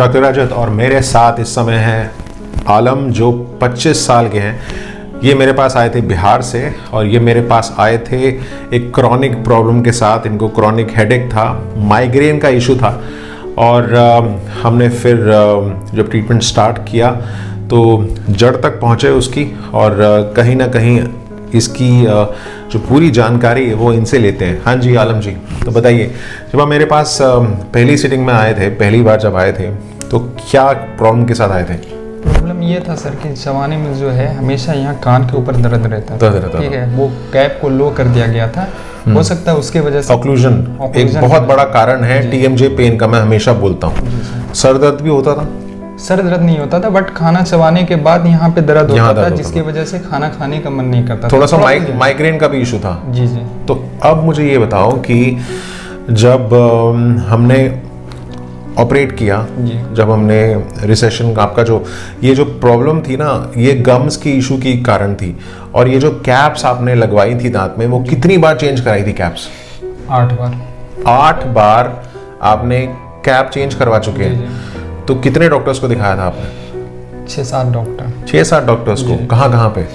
Doctor रजत और मेरे साथ इस समय हैं आलम जो 25 साल के हैं। ये मेरे पास आए थे बिहार से और ये मेरे पास आए थे एक क्रॉनिक प्रॉब्लम के साथ। इनको क्रॉनिक हेडेक था, माइग्रेन का इशू था और हमने फिर जब ट्रीटमेंट स्टार्ट किया तो जड़ तक पहुँचे उसकी और कहीं ना कहीं इसकी जो पूरी जानकारी है वो इनसे लेते हैं। हाँ जी आलम जी, तो बताइए, जब आप मेरे पास पहली सीटिंग में आए थे, पहली बार जब आए थे तो क्या प्रॉब्लम के साथ आए थे? प्रॉब्लम ये था सर कि जवानी में जो है हमेशा यहाँ कान के ऊपर दर्द रहता था, ठीक है। वो कैप को लो कर दिया गया था, हो सकता है उसके वजह से ऑक्लूजन एक बहुत बड़ा कारण है टीएमजे पेन का। मैं हमेशा बोलता हूँ सर दर्द भी होता था। सर दर्द नहीं होता था, बट खाना चबाने के बाद यहाँ पे दर्द होता था, जिसकी वजह से खाना खाने का मन नहीं करता। थोड़ा सा माइग्रेन का भी इशू था। जी जी। तो अब मुझे ये बताओ कि जब हमने ऑपरेट किया, जब हमने रिसेशन आपका जो ये जो प्रॉब्लम थी ना, ये गम्स की इशू की कारण थी, और ये जो कैप्स आपने लगवाई थी दांत में, वो कितनी बार चेंज कराई थी कैप्स? 8 बार। 8 बार आपने कैप चेंज करवा चुके हैं। तो कितने डॉक्टर्स को दिखाया था आपने? 6-7 डॉक्टर। 6-7 डॉक्टर्स को कहाँ पे?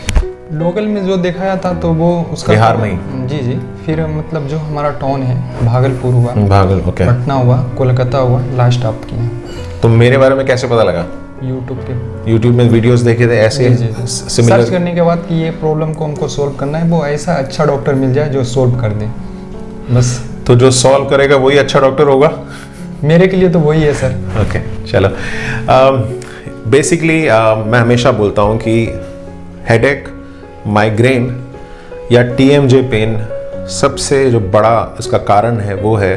लोकल में जो दिखाया था तो वो उसका बिहार में ही। जी जी। फिर मतलब जो हमारा टाउन है, भागलपुर हुआ, ओके, पटना हुआ, कोलकाता हुआ, लास्ट आप किए। तो मेरे बारे में कैसे पता लगा? यूट्यूब में वीडियोस देखे थे ऐसे सिमिलर सर्च करने के बाद कि ये प्रॉब्लम को हमको सोल्व करना है, वो ऐसा अच्छा डॉक्टर मिल जाए जो सोल्व कर दे बस। तो जो सॉल्व करेगा वही अच्छा डॉक्टर होगा? मेरे के लिए तो वही है सर। ओके, चलो। बेसिकली मैं हमेशा बोलता हूँ कि हेडेक, माइग्रेन या टीएमजे पेन, सबसे जो बड़ा इसका कारण है वो है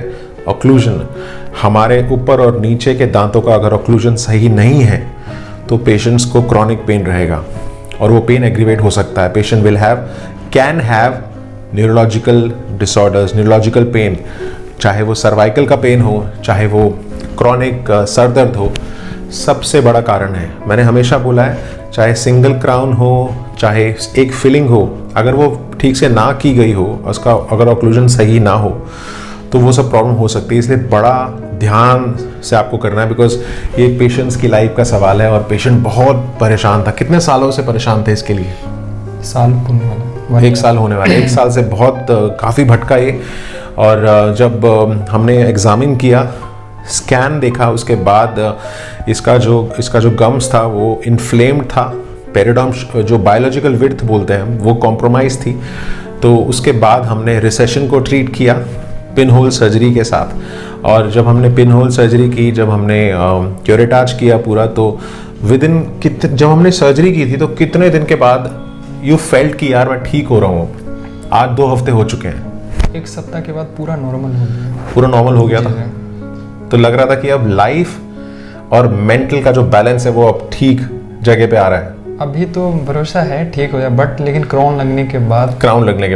ऑक्लूजन। हमारे ऊपर और नीचे के दांतों का अगर ऑक्लूजन सही नहीं है तो पेशेंट्स को क्रॉनिक पेन रहेगा और वो पेन एग्रीवेट हो सकता है। Patient can have neurological disorders, neurological pain, चाहे वो सर्वाइकल का पेन हो, चाहे वो क्रॉनिक सर दर्द हो, सबसे बड़ा कारण है। मैंने हमेशा बोला है, चाहे सिंगल क्राउन हो, चाहे एक फिलिंग हो, अगर वो ठीक से ना की गई हो, उसका अगर ऑक्लूजन सही ना हो तो वो सब प्रॉब्लम हो सकती है। इसलिए बड़ा ध्यान से आपको करना है, बिकॉज ये पेशेंट्स की लाइफ का सवाल है और पेशेंट बहुत परेशान था। कितने सालों से परेशान थे इसके लिए? साल होने वाला, 1 साल होने वाला। 1 साल से बहुत काफ़ी भटका ये। और जब हमने एग्जामिन किया, स्कैन देखा, उसके बाद इसका जो गम्स था वो इन्फ्लेम्ड था। पेरिडोम जो बायोलॉजिकल विड्थ बोलते हैं वो कॉम्प्रोमाइज़ थी। तो उसके बाद हमने रिसेशन को ट्रीट किया पिन होल सर्जरी के साथ। और जब हमने पिन होल सर्जरी की, जब हमने क्यूरेटाज किया पूरा, तो जब हमने सर्जरी की थी तो कितने दिन के बाद यू फेल्ट कि यार मैं ठीक हो रहा हूँ? आज 2 हफ्ते हो चुके हैं। 1 सप्ताह के बाद पूरा नॉर्मल हो गया। पूरा नॉर्मल हो गया था। तो लग रहा था कि अब लाइफ और मेंटल का जो बैलेंस है वो अब ठीक जगह पे आ रहा है। अभी तो भरोसा है ठीक हो जाए, बट लेकिन क्राउन लगने के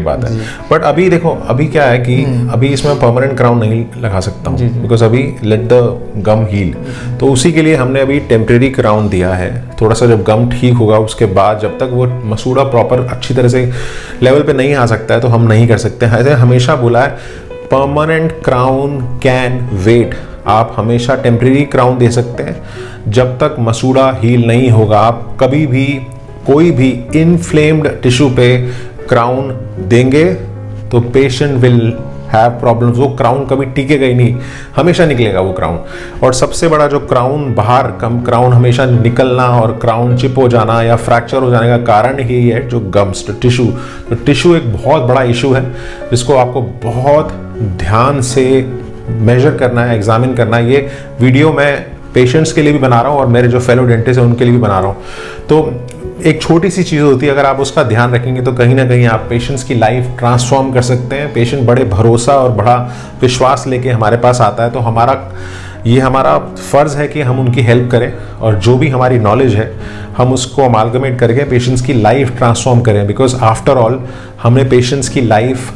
बाद है। बट अभी देखो, अभी क्या है कि अभी इसमें परमानेंट क्राउन नहीं लगा सकता हूँ, बिकॉज अभी लेट द गम हील। तो उसी के लिए हमने अभी टेम्परेरी क्राउन दिया है। थोड़ा सा जब गम ठीक होगा उसके बाद, जब तक वो मसूड़ा प्रॉपर अच्छी तरह से लेवल पे नहीं आ सकता है तो हम नहीं कर सकते हैं। ऐसे हमेशा बोला है, परमानेंट क्राउन कैन वेट। आप हमेशा टेम्परेरी क्राउन दे सकते हैं जब तक मसूड़ा हील नहीं होगा। आप कभी भी कोई भी इनफ्लेम्ड टिश्यू पे क्राउन देंगे तो पेशेंट विल हैव प्रॉब्लम्स। वो क्राउन कभी टिकेगा ही नहीं, हमेशा निकलेगा वो क्राउन। और सबसे बड़ा जो क्राउन क्राउन हमेशा निकलना और क्राउन चिप हो जाना या फ्रैक्चर हो जाने का कारण ही है जो गम्स, टिश्यू। तो टिश्यू एक बहुत बड़ा इशू है जिसको आपको बहुत ध्यान से मेजर करना है, एग्जामिन करना है। ये वीडियो मैं पेशेंट्स के लिए भी बना रहा हूँ और मेरे जो फेलो डेंटिस्ट हैं उनके लिए भी बना रहा हूँ। तो एक छोटी सी चीज़ होती है, अगर आप उसका ध्यान रखेंगे तो कहीं ना कहीं आप पेशेंट्स की लाइफ ट्रांसफॉर्म कर सकते हैं। पेशेंट बड़े भरोसा और बड़ा विश्वास लेके हमारे पास आता है, तो हमारा फ़र्ज़ है कि हम उनकी हेल्प करें और जो भी हमारी नॉलेज है हम उसको अमालगमेट करके पेशेंट्स की लाइफ ट्रांसफॉर्म करें। बिकॉज आफ्टर ऑल हमें पेशेंट्स की लाइफ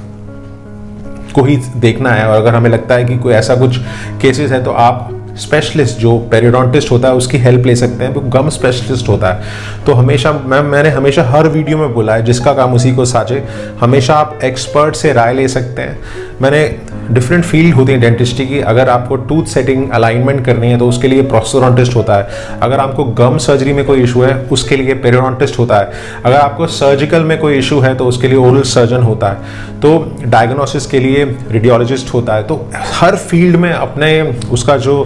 को ही देखना है। और अगर हमें लगता है कि कोई ऐसा कुछ केसेस है तो आप स्पेशलिस्ट जो पेरियोडोंटिस्ट होता है उसकी हेल्प ले सकते हैं, क्योंकि गम स्पेशलिस्ट होता है। तो हमेशा मैंने हमेशा हर वीडियो में बोला है, जिसका काम उसी को साझे। हमेशा आप एक्सपर्ट से राय ले सकते हैं। मैंने डिफरेंट फील्ड होती है डेंटिस्ट्री की। अगर आपको टूथ सेटिंग अलाइनमेंट करनी है तो उसके लिए प्रोस्थेरोडोंटिस्ट होता है। अगर आपको गम सर्जरी में कोई इशू है उसके लिए पेरियोडोंटिस्ट होता है। अगर आपको सर्जिकल में कोई इशू है तो उसके लिए ओरल सर्जन होता है। तो डायग्नोसिस के लिए रेडियोलॉजिस्ट होता है। तो हर फील्ड में अपने उसका जो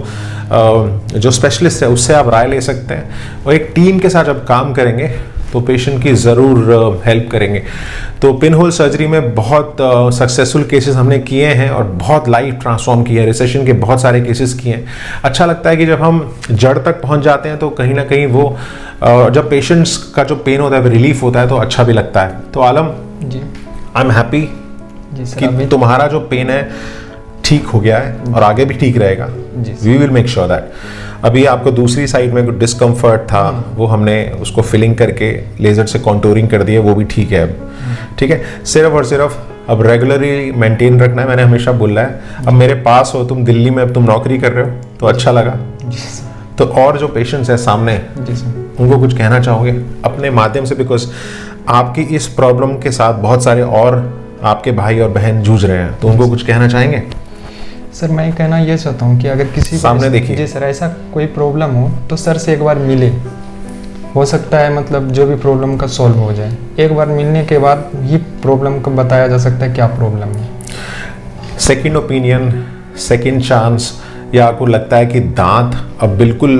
स्पेशलिस्ट है उससे आप राय ले सकते हैं, और एक टीम के साथ जब काम करेंगे तो पेशेंट की ज़रूर हेल्प करेंगे। तो पिन होल सर्जरी में बहुत सक्सेसफुल केसेस हमने किए हैं और बहुत लाइफ ट्रांसफॉर्म किया है। रिसेशन के बहुत सारे केसेस किए हैं। अच्छा लगता है कि जब हम जड़ तक पहुंच जाते हैं तो कहीं ना कहीं वो जब पेशेंट्स का जो पेन होता है वो रिलीफ होता है तो अच्छा भी लगता है। तो आलम जी, आई एम हैप्पी कि तुम्हारा जो पेन है ठीक हो गया है और आगे भी ठीक रहेगा। We will make sure that. अभी आपको दूसरी साइड में डिस्कम्फर्ट था वो हमने उसको फिलिंग करके लेजर से कॉन्टूरिंग कर दिया, वो भी ठीक है अब। ठीक है, सिर्फ और सिर्फ अब रेगुलरली मेंटेन रखना है। मैंने हमेशा बोला है, अब मेरे पास हो तुम, दिल्ली में अब तुम नौकरी कर रहे हो तो अच्छा लगा। तो और जो पेशेंट्स है सामने उनको कुछ कहना चाहोगे अपने माध्यम से, बिकॉज आपकी इस प्रॉब्लम के साथ बहुत सारे और आपके भाई और बहन जूझ रहे हैं, तो उनको कुछ कहना चाहेंगे? सर मैं कहना ये चाहता हूँ कि अगर किसी सामने देखिए जी सर ऐसा कोई प्रॉब्लम हो तो सर से एक बार मिले, हो सकता है मतलब जो भी प्रॉब्लम का सॉल्व हो जाए। एक बार मिलने के बाद ही प्रॉब्लम को बताया जा सकता है क्या प्रॉब्लम है। सेकंड ओपिनियन, सेकंड चांस, या आपको लगता है कि दांत अब बिल्कुल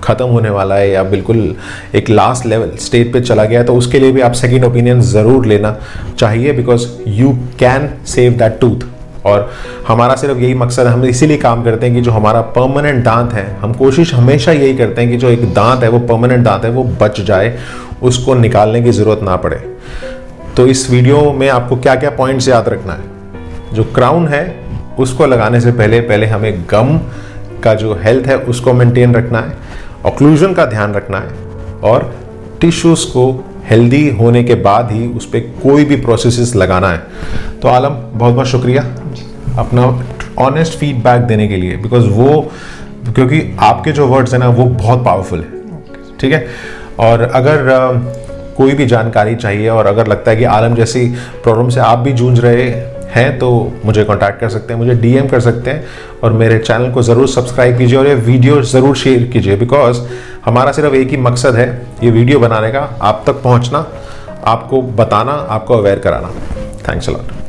ख़त्म होने वाला है या बिल्कुल एक लास्ट लेवल स्टेज पे चला गया है, तो उसके लिए भी आप सेकंड ओपिनियन ज़रूर लेना चाहिए, because you can save that tooth. और हमारा सिर्फ यही मकसद है, हम इसीलिए काम करते हैं कि जो हमारा परमानेंट दांत है, हम कोशिश हमेशा यही करते हैं कि जो एक दांत है वो परमानेंट दांत है वो बच जाए, उसको निकालने की ज़रूरत ना पड़े। तो इस वीडियो में आपको क्या क्या पॉइंट्स याद रखना है? जो क्राउन है उसको लगाने से पहले हमें गम का जो हेल्थ है उसको मेंटेन रखना है, ऑक्लूजन का ध्यान रखना है, और टिश्यूज़ को हेल्दी होने के बाद ही उस पर कोई भी प्रोसेसेस लगाना है। तो आलम बहुत बहुत शुक्रिया अपना ऑनेस्ट फीडबैक देने के लिए, बिकॉज वो क्योंकि आपके जो वर्ड्स हैं ना वो बहुत पावरफुल है। ठीक है, और अगर कोई भी जानकारी चाहिए और अगर लगता है कि आलम जैसी प्रॉब्लम से आप भी जूझ रहे हैं तो मुझे कांटेक्ट कर सकते हैं, मुझे डीएम कर सकते हैं, और मेरे चैनल को ज़रूर सब्सक्राइब कीजिए और ये वीडियो ज़रूर शेयर कीजिए, बिकॉज हमारा सिर्फ एक ही मकसद है ये वीडियो बनाने का, आप तक पहुंचना, आपको बताना, आपको अवेयर कराना। Thanks a lot.